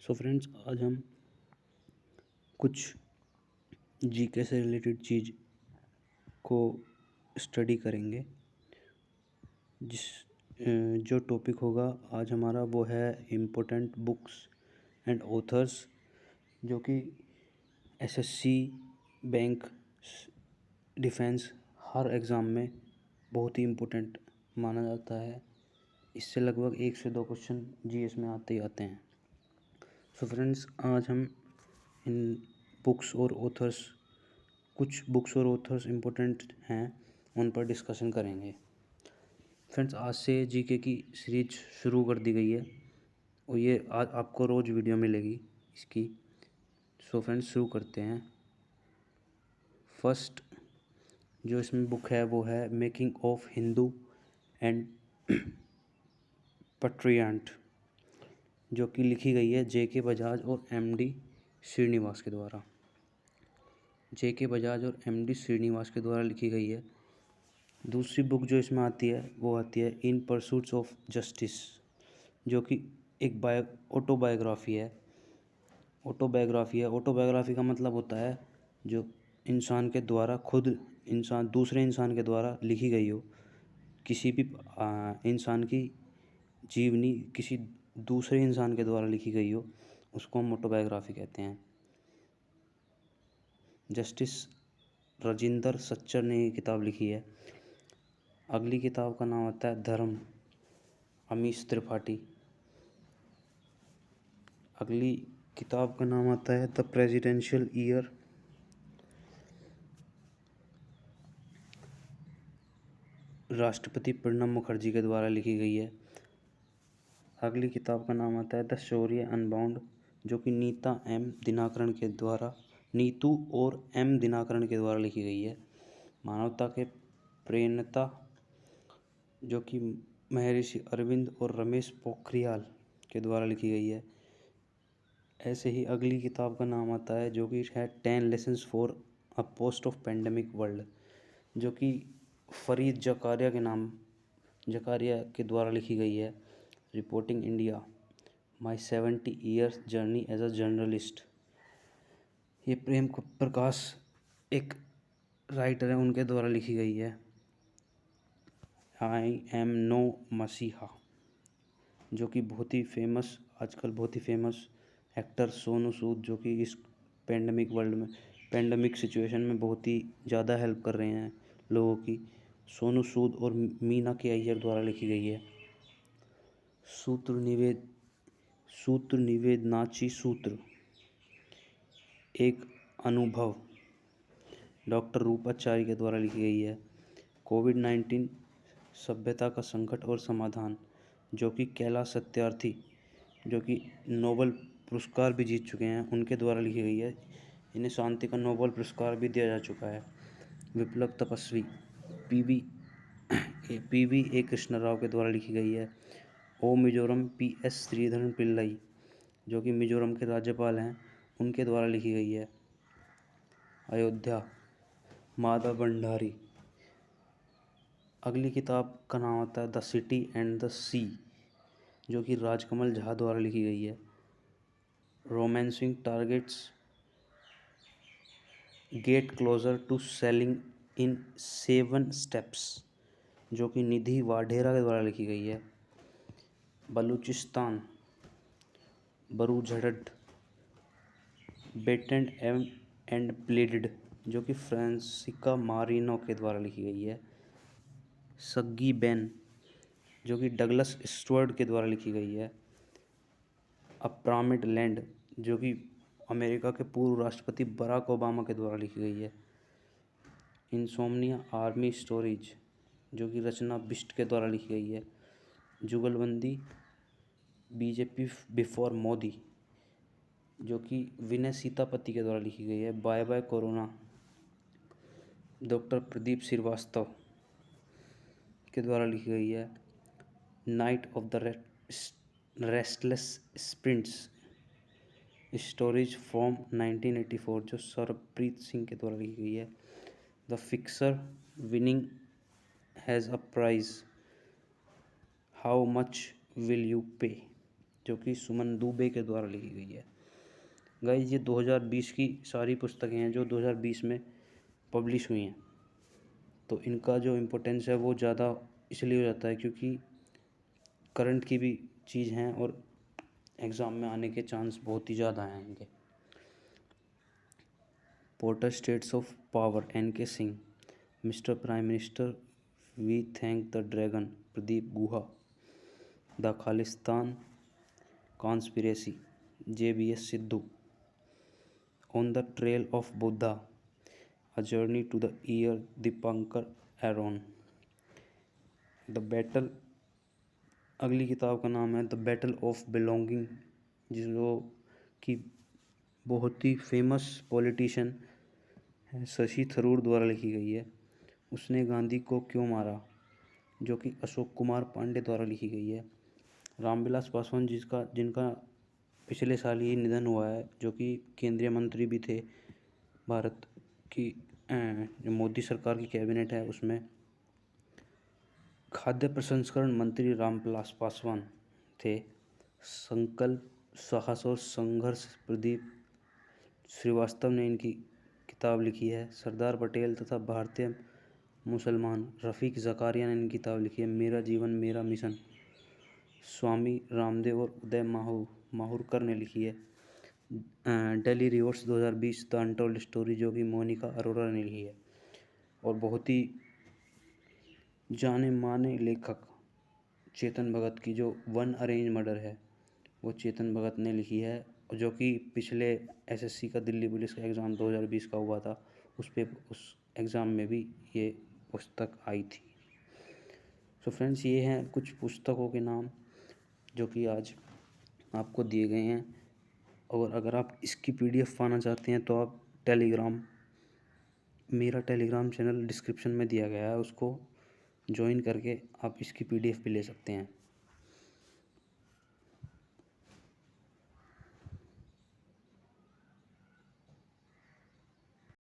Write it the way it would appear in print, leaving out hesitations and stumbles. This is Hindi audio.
सो फ्रेंड्स, आज हम कुछ जीके से रिलेटेड चीज़ को स्टडी करेंगे। जिस जो टॉपिक होगा आज हमारा वो है इम्पोर्टेंट बुक्स एंड ऑथर्स, जो कि एसएससी, बैंक, डिफेंस हर एग्ज़ाम में बहुत ही इम्पोर्टेंट माना जाता है। इससे लगभग 1 से 2 क्वेश्चन जीएस में आते ही आते हैं। सो फ्रेंड्स, आज हम इन बुक्स और ऑथर्स, कुछ बुक्स और ऑथर्स इम्पोर्टेंट हैं, उन पर डिस्कशन करेंगे। फ्रेंड्स, आज से जीके की सीरीज शुरू कर दी गई है और ये आज आपको रोज़ वीडियो मिलेगी इसकी। सो फ्रेंड्स, शुरू करते हैं। फर्स्ट जो इसमें बुक है वो है मेकिंग ऑफ हिंदू एंड पट्रियंट, जो कि लिखी गई है जेके बजाज और एमडी श्रीनिवास के द्वारा। जेके बजाज और एमडी श्रीनिवास के द्वारा लिखी गई है। दूसरी बुक जो इसमें आती है वो आती है इन परसूट्स ऑफ जस्टिस, जो कि एक ऑटोबायोग्राफी है। ऑटोबायोग्राफी का मतलब होता है जो इंसान के द्वारा खुद दूसरे इंसान के द्वारा लिखी गई हो। किसी भी इंसान की जीवनी किसी दूसरे इंसान के द्वारा लिखी गई हो, उसको हम ऑटोबायोग्राफी कहते हैं। जस्टिस राजिंदर सच्चर ने ये किताब लिखी है। अगली किताब का नाम आता है धर्म, अमीश त्रिपाठी। अगली किताब का नाम आता है द प्रेसिडेंशियल ईयर, राष्ट्रपति प्रणब मुखर्जी के द्वारा लिखी गई है। अगली किताब का नाम आता है द शौर्य अनबाउंड, जो कि नीतू और एम दिनाकरण के द्वारा लिखी गई है। मानवता के प्रणेता, जो कि महर्षि अरविंद और रमेश पोखरियाल के द्वारा लिखी गई है। ऐसे ही अगली किताब का नाम आता है जो कि है 10 lessons for a post of pandemic world, जो कि फरीद जकारिया के द्वारा लिखी गई है। Reporting India, my 70 years journey as a journalist. ये प्रेम प्रकाश एक राइटर है, उनके द्वारा लिखी गई है। आई एम नो मसीहा, जो कि आजकल बहुत ही फेमस एक्टर सोनू सूद, जो कि इस पेंडेमिक सिचुएशन में बहुत ही ज़्यादा हेल्प कर रहे हैं लोगों की। सोनू सूद और मीना के अय्यर द्वारा लिखी गई है। सूत्र निवेदनाची सूत्र, एक अनुभव, डॉक्टर रूपाचार्य के द्वारा लिखी गई है। कोविड-19 सभ्यता का संकट और समाधान, जो कि कैलाश सत्यार्थी, जो कि नोबेल पुरस्कार भी जीत चुके हैं, उनके द्वारा लिखी गई है। इन्हें शांति का नोबेल पुरस्कार भी दिया जा चुका है। विप्लव तपस्वी, पीवी ए कृष्ण राव के द्वारा लिखी गई है। ओ मिजोरम, पीएस श्रीधरन पिल्लई, जो कि मिजोरम के राज्यपाल हैं, उनके द्वारा लिखी गई है। अयोध्या, माधव भंडारी। अगली किताब का नाम आता है the city and the sea, जो कि राजकमल झा द्वारा लिखी गई है। Romancing targets, get closer to selling in 7 steps, जो कि निधि वाढेरा के द्वारा लिखी गई है। Balochistan, bruised, battered and bloodied, जो कि फ्रांसिका मारिनो के द्वारा लिखी गई है। सग्गी बैन, जो कि डगलस स्टुअर्ट के द्वारा लिखी गई है। अ पिरामिड लैंड, जो कि अमेरिका के पूर्व राष्ट्रपति बराक ओबामा के द्वारा लिखी गई है। इंसोम्निया आर्मी स्टोरीज, जो कि रचना बिष्ट के द्वारा लिखी गई है। जुगलबंदी, बीजेपी बिफोर मोदी, जो कि विनय सीतापति के द्वारा लिखी गई है। Bye bye corona, doctor Pradeep Srivastava के द्वारा लिखी गई है। Night of the restless spirits, stories from 1984, जो सरप्रीत सिंह के द्वारा लिखी गई है। The fixer, winning has a prize, how much will you pay, जो कि सुमन दुबे के द्वारा लिखी गई है। गाइस ये 2020 की सारी पुस्तकें हैं जो 2020 में पब्लिश हुई हैं। तो इनका जो इम्पोर्टेंस है वो ज़्यादा इसलिए हो जाता है क्योंकि करंट की भी चीज़ हैं और एग्ज़ाम में आने के चांस बहुत ही ज़्यादा हैं इनके। Portraits of power NK Singh, mister prime minister, we thank the dragon Pradeep Guha, the Khalistan conspiracy JBS Sidhu, on the trail of Buddha a journey to the year Deepankar Aron, the battle, अगली किताब का नाम है द बैटल ऑफ बिलोंगिंग, जो कि बहुत ही फेमस पॉलिटिशियन है शशि थरूर द्वारा लिखी गई है। उसने गांधी को क्यों मारा, जो कि अशोक कुमार पांडे द्वारा लिखी गई है। रामविलास पासवान जिनका पिछले साल ही निधन हुआ है, जो कि केंद्रीय मंत्री भी थे भारत की जो मोदी सरकार की कैबिनेट है उसमें। खाद्य प्रसंस्करण मंत्री रामविलास पासवान थे। संकल्प, साहस और संघर्ष प्रदीप श्रीवास्तव ने इनकी किताब लिखी है। सरदार पटेल तथा भारतीय मुसलमान रफ़ीक ज़कारिया ने इनकी किताब लिखी है। मेरा जीवन मेरा मिशन स्वामी रामदेव और उदय माहुरकर ने लिखी है। Delhi reverse 2020 the untold story, जो कि मोनिका अरोरा ने लिखी है। और बहुत ही जाने माने लेखक चेतन भगत की जो वन अरेंज मर्डर है वो चेतन भगत ने लिखी है, जो कि पिछले SSC का दिल्ली पुलिस का एग्ज़ाम 2020 का हुआ था उस एग्ज़ाम में भी ये पुस्तक आई थी। सो फ्रेंड्स, ये हैं कुछ पुस्तकों के नाम जो कि आज आपको दिए गए हैं। और अगर आप इसकी PDF पाना चाहते हैं तो आप मेरा टेलीग्राम चैनल डिस्क्रिप्शन में दिया गया है, उसको ज्वाइन करके आप इसकी PDF भी ले सकते हैं।